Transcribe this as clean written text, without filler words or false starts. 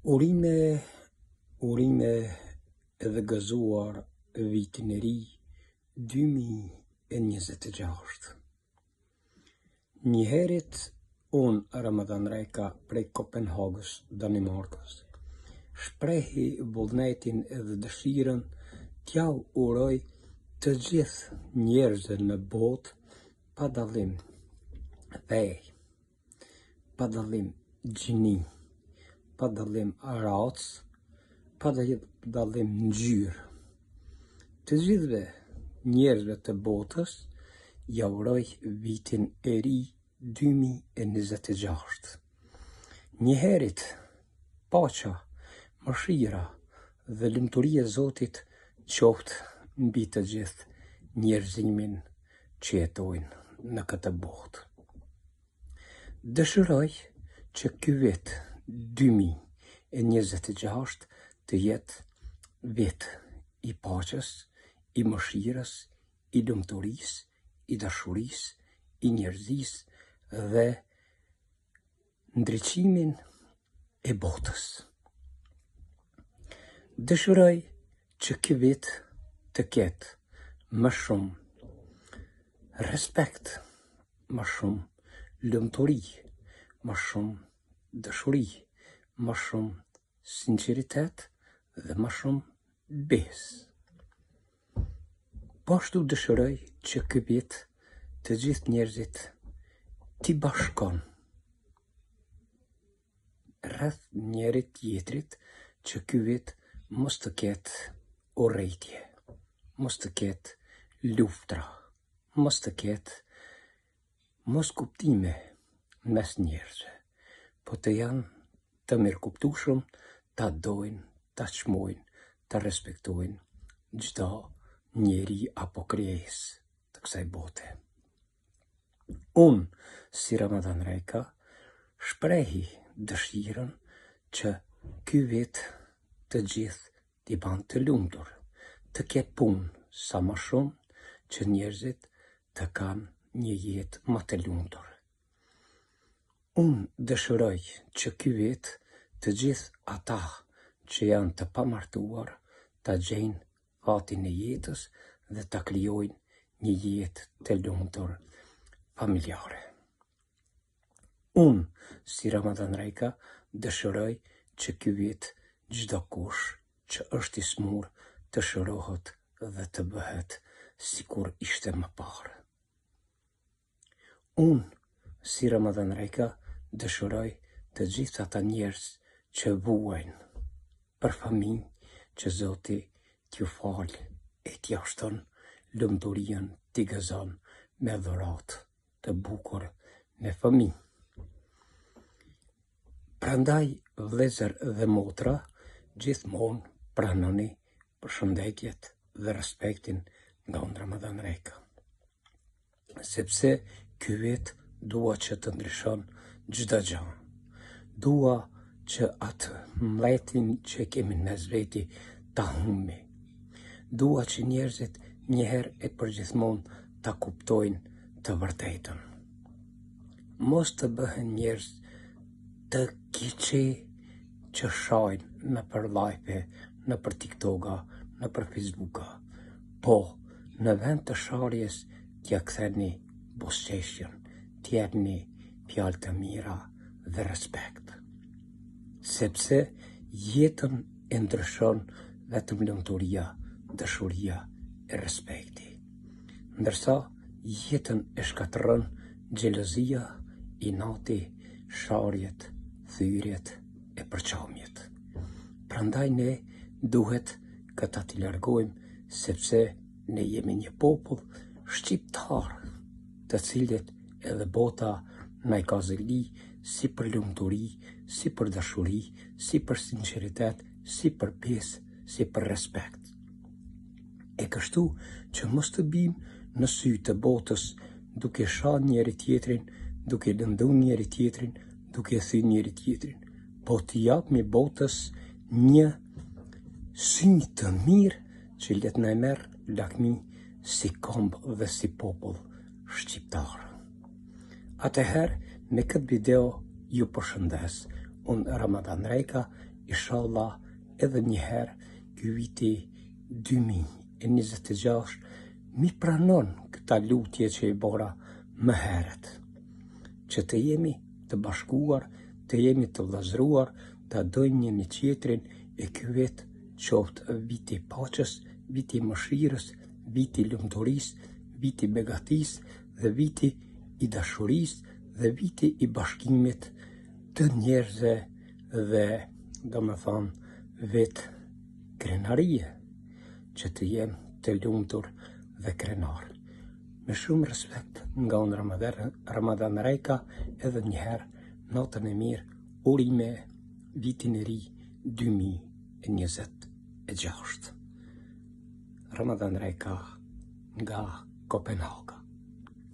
Urime edhe gëzuar vitin e ri 2026. Njëherit unë Ramadan Reka prej Kopenhagës, Danimarkës, shprehi vullnetin edhe dëshiren t'ja uroj të gjithë njerëzve në botë pa dallim fej, pa dallim gjini, pa dallim racë, pa dallim ngjyrë. Të gjithëve njerëzve të botës ja uroj vitin e ri 2026. Njëherit paqja, mëshira dhe lumturia e Zotit qoftë mbi të gjithë njerëzimin që jetojnë në këtë botë. Dëshiroj që ky vit 2026 të jetë vit i paqes, i mëshirës, i lumturisë, i dashurisë, i njerëzisë dhe ndriçimin e botës. Dëshiroj që ky vit të ketë më shumë respekt, më shumë lumturi, më shumë dashuri, më shumë sinqeritet dhe më shumë besë. Po ashtu dëshiroj që ky vit të gjithë njerëzit t'i bashkon rreth njëri tjetrit, që ky vit mos të ketë urrëtie, mos të ketë luftra, mos të ketë moskuptime mes njerëzve, po të janë të mirëkuptueshëm, ta dojnë, ta çmojnë, ta respektojnë çdo njeri apo krijesë të kësaj bote. Unë, si Ramadan Reka, shprehi dëshirën që ky vit të gjithë t'i ban të lumtur, të ketë punë sa më shumë, që njerëzit të kanë një jetë më të lumtur. Unë dëshiroj që ky vit të gjithë ata që janë të pamartuar ta gjejnë fatin e jetës dhe ta krijojnë një jetë të lumtur familjare. Unë, si Ramadan Reka, dëshiroj që ky vit çdo kush që është i smur të shërohet dhe të bëhet sikur ishte më parë. Unë, si Ramadan Reka, dëshiroj të gjithë ata njerëz që vuajnë për fëmijë, që Zoti t'ju falë e t'ja shton lumturinë, t'i gëzon me dhuratë të bukur me fëmijë. Prandaj, vëllezër dhe motra, gjithmonë pranoni përshëndetjet dhe respektin nga unë Ramadan Reka. Sepse ky vit dua që të ndryshon çdo gjë. Dua që atë mbletin që kemi në mes veti ta humbi. Dua që njerëzit njëherë e përgjithmonë ta kuptojnë të vërtetën. Mos të bëhen njerëz të kiçi që shajnë në për live, në për TikToka, në për Facebooka. Po, në vend të sharjes t'ja ktheni buzëqeshjen, t'jepni fjalë të mira dhe respekt. Sepse jetën e ndryshon vetëm lumturia, dashuria e respekti. Ndërsa jetën e shkatërron xhelozia, inati, sharjet, thyrjet e përçamjet. Prandaj ne duhet këta t'i largojmë, sepse ne jemi një popull shqiptar, të cilët edhe bota na i ka zili si për lumturi, si për dashuri, si për sinqeritet, si për besë, si për respekt. E kështu që mos të bim në sy të botës duke shan njëri tjetrin, duke lëndu njëri tjetrin, duke thënë njëri tjetrin, po t'i japmi botës një sy të mirë që let na merr lakmi si kombë dhe si popull shqiptar. Atëherë, me këtë video ju përshëndes, unë Ramadan Reka, inshallah edhe njëherë ky viti 2026 mi pranon këta lutje që i bora më herët, që të jemi të bashkuar, të jemi të vëllazëruar, të dojmë njëri tjetrin, e ky vit qoftë viti i paqes, viti i mëshirës, viti i lumturisë, viti i begatisë dhe viti i dashurisë dhe viti i bashkimit të njerëzve dhe domethënë vit krenarie, që të jem të lumtur dhe krenar. Me shumë respekt nga unë Ramadan Reka, edhe njëherë natën e mirë, urime vitin e ri 2026. Ramadan Reka nga Kopenhaga.